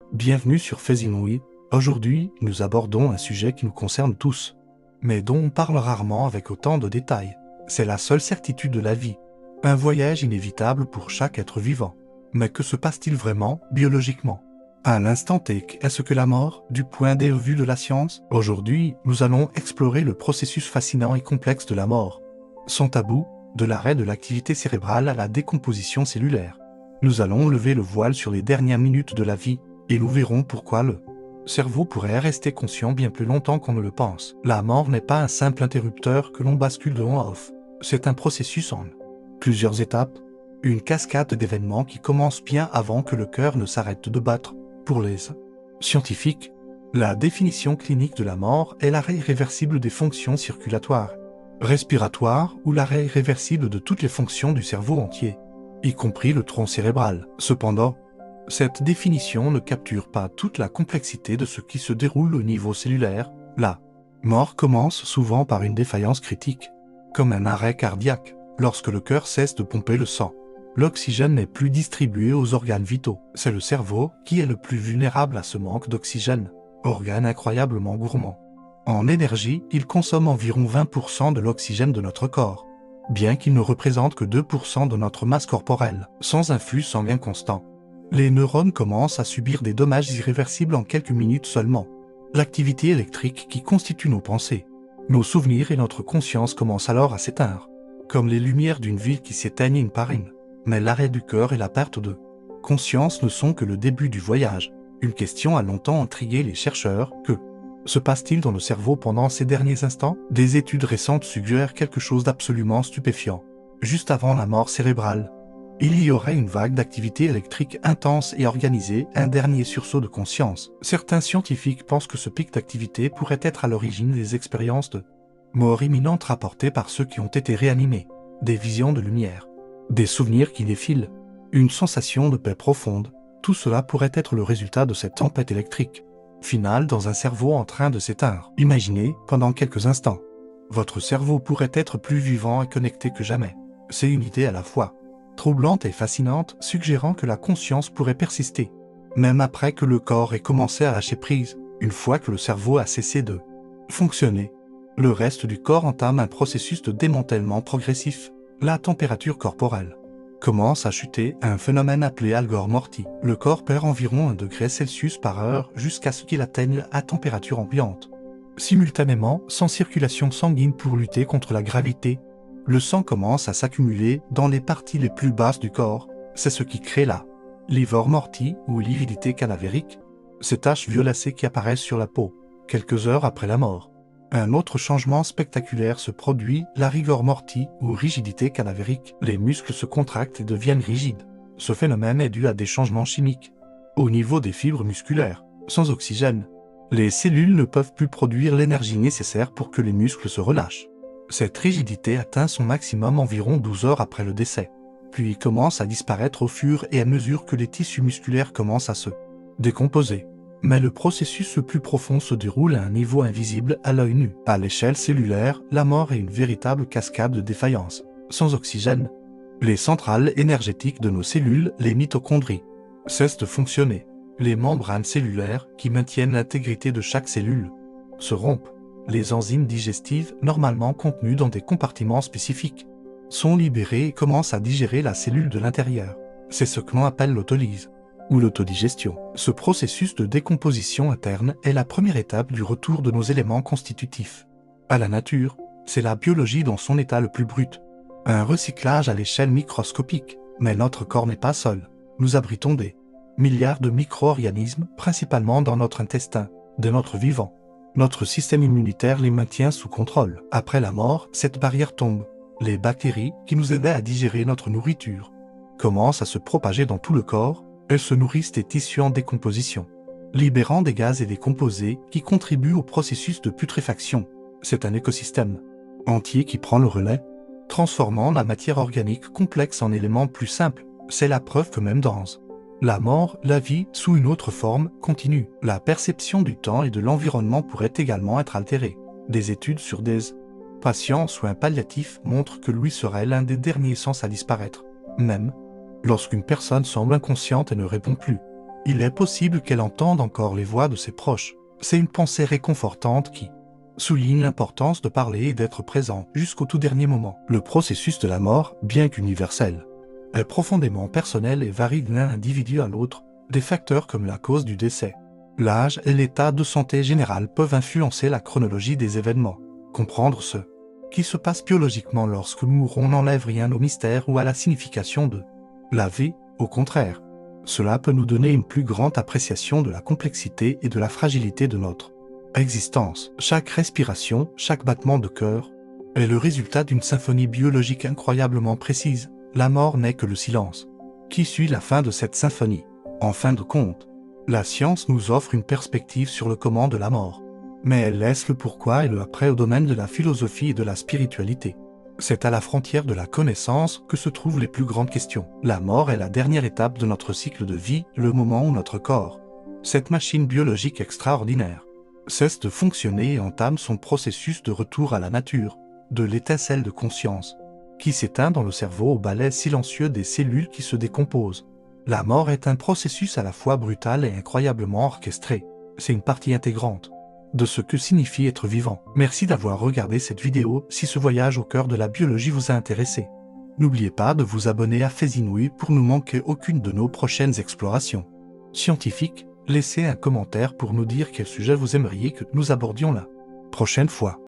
Bienvenue sur Faisinouille. Aujourd'hui, nous abordons un sujet qui nous concerne tous, mais dont on parle rarement avec autant de détails. C'est la seule certitude de la vie. Un voyage inévitable pour chaque être vivant. Mais que se passe-t-il vraiment, biologiquement? À l'instant T, qu'est-ce que la mort, du point de vue de la science? Aujourd'hui, nous allons explorer le processus fascinant et complexe de la mort. Son tabou, de l'arrêt de l'activité cérébrale à la décomposition cellulaire. Nous allons lever le voile sur les dernières minutes de la vie, et nous verrons pourquoi le cerveau pourrait rester conscient bien plus longtemps qu'on ne le pense. La mort n'est pas un simple interrupteur que l'on bascule de on à off. C'est un processus en plusieurs étapes, une cascade d'événements qui commence bien avant que le cœur ne s'arrête de battre. Pour les scientifiques, la définition clinique de la mort est l'arrêt irréversible des fonctions circulatoires, respiratoires ou l'arrêt irréversible de toutes les fonctions du cerveau entier, y compris le tronc cérébral. Cependant, cette définition ne capture pas toute la complexité de ce qui se déroule au niveau cellulaire. La mort commence souvent par une défaillance critique, comme un arrêt cardiaque. Lorsque le cœur cesse de pomper le sang, l'oxygène n'est plus distribué aux organes vitaux. C'est le cerveau qui est le plus vulnérable à ce manque d'oxygène, organe incroyablement gourmand. En énergie, il consomme environ 20% de l'oxygène de notre corps, bien qu'il ne représente que 2% de notre masse corporelle. Sans un flux sanguin constant, les neurones commencent à subir des dommages irréversibles en quelques minutes seulement. L'activité électrique qui constitue nos pensées, nos souvenirs et notre conscience commencent alors à s'éteindre, comme les lumières d'une ville qui s'éteignent une par une. Mais l'arrêt du cœur et la perte de conscience ne sont que le début du voyage. Une question a longtemps intrigué les chercheurs. Que se passe-t-il dans le cerveau pendant ces derniers instants? Des études récentes suggèrent quelque chose d'absolument stupéfiant. Juste avant la mort cérébrale, il y aurait une vague d'activité électrique intense et organisée, un dernier sursaut de conscience. Certains scientifiques pensent que ce pic d'activité pourrait être à l'origine des expériences de mort imminente rapportées par ceux qui ont été réanimés, des visions de lumière, des souvenirs qui défilent, une sensation de paix profonde. Tout cela pourrait être le résultat de cette tempête électrique finale dans un cerveau en train de s'éteindre. Imaginez, pendant quelques instants, votre cerveau pourrait être plus vivant et connecté que jamais. C'est une idée à la fois troublante et fascinante, suggérant que la conscience pourrait persister, même après que le corps ait commencé à lâcher prise. Une fois que le cerveau a cessé de fonctionner, le reste du corps entame un processus de démantèlement progressif. La température corporelle commence à chuter, un phénomène appelé algor morti. Le corps perd environ 1 degré Celsius par heure jusqu'à ce qu'il atteigne à température ambiante. Simultanément, sans circulation sanguine pour lutter contre la gravité, le sang commence à s'accumuler dans les parties les plus basses du corps. C'est ce qui crée la livor morti ou lividité cadavérique, ces taches violacées qui apparaissent sur la peau quelques heures après la mort. Un autre changement spectaculaire se produit, la rigor morti ou rigidité cadavérique. Les muscles se contractent et deviennent rigides. Ce phénomène est dû à des changements chimiques au niveau des fibres musculaires. Sans oxygène, les cellules ne peuvent plus produire l'énergie nécessaire pour que les muscles se relâchent. Cette rigidité atteint son maximum environ 12 heures après le décès, puis commence à disparaître au fur et à mesure que les tissus musculaires commencent à se décomposer. Mais le processus le plus profond se déroule à un niveau invisible à l'œil nu. À l'échelle cellulaire, la mort est une véritable cascade de défaillance. Sans oxygène, les centrales énergétiques de nos cellules, les mitochondries, cessent de fonctionner. Les membranes cellulaires, qui maintiennent l'intégrité de chaque cellule, se rompent. Les enzymes digestives, normalement contenues dans des compartiments spécifiques, sont libérées et commencent à digérer la cellule de l'intérieur. C'est ce que l'on appelle l'autolyse ou l'autodigestion. Ce processus de décomposition interne est la première étape du retour de nos éléments constitutifs à la nature. C'est la biologie dans son état le plus brut. Un recyclage à l'échelle microscopique. Mais notre corps n'est pas seul. Nous abritons des milliards de micro-organismes, principalement dans notre intestin, de notre vivant. Notre système immunitaire les maintient sous contrôle. Après la mort, cette barrière tombe. Les bactéries, qui nous aidaient à digérer notre nourriture, commencent à se propager dans tout le corps. Elles se nourrissent des tissus en décomposition, libérant des gaz et des composés qui contribuent au processus de putréfaction. C'est un écosystème entier qui prend le relais, transformant la matière organique complexe en éléments plus simples. C'est la preuve que même dans la mort, la vie, sous une autre forme, continue. La perception du temps et de l'environnement pourrait également être altérée. Des études sur des patients en soins palliatifs montrent que l'ouïe serait l'un des derniers sens à disparaître. Même lorsqu'une personne semble inconsciente et ne répond plus, Il est possible qu'elle entende encore les voix de ses proches. C'est une pensée réconfortante qui souligne l'importance de parler et d'être présent jusqu'au tout dernier moment. Le processus de la mort, bien qu'universel, est profondément personnel et varie d'un individu à l'autre. Des facteurs comme la cause du décès, l'âge et l'état de santé général peuvent influencer la chronologie des événements. Comprendre ce qui se passe biologiquement lorsque nous mourons n'enlève rien au mystère ou à la signification de la vie, au contraire. Cela peut nous donner une plus grande appréciation de la complexité et de la fragilité de notre existence. Chaque respiration, chaque battement de cœur est le résultat d'une symphonie biologique incroyablement précise. La mort n'est que le silence qui suit la fin de cette symphonie. En fin de compte, la science nous offre une perspective sur le comment de la mort, mais elle laisse le pourquoi et le après au domaine de la philosophie et de la spiritualité. C'est à la frontière de la connaissance que se trouvent les plus grandes questions. La mort est la dernière étape de notre cycle de vie, le moment où notre corps, cette machine biologique extraordinaire, cesse de fonctionner et entame son processus de retour à la nature, de l'étincelle de conscience, qui s'éteint dans le cerveau au balai silencieux des cellules qui se décomposent. La mort est un processus à la fois brutal et incroyablement orchestré. C'est une partie intégrante de ce que signifie être vivant. Merci d'avoir regardé cette vidéo. Si ce voyage au cœur de la biologie vous a intéressé, n'oubliez pas de vous abonner à Faisinouille pour ne manquer aucune de nos prochaines explorations scientifiques. Laissez un commentaire pour nous dire quel sujet vous aimeriez que nous abordions la prochaine fois.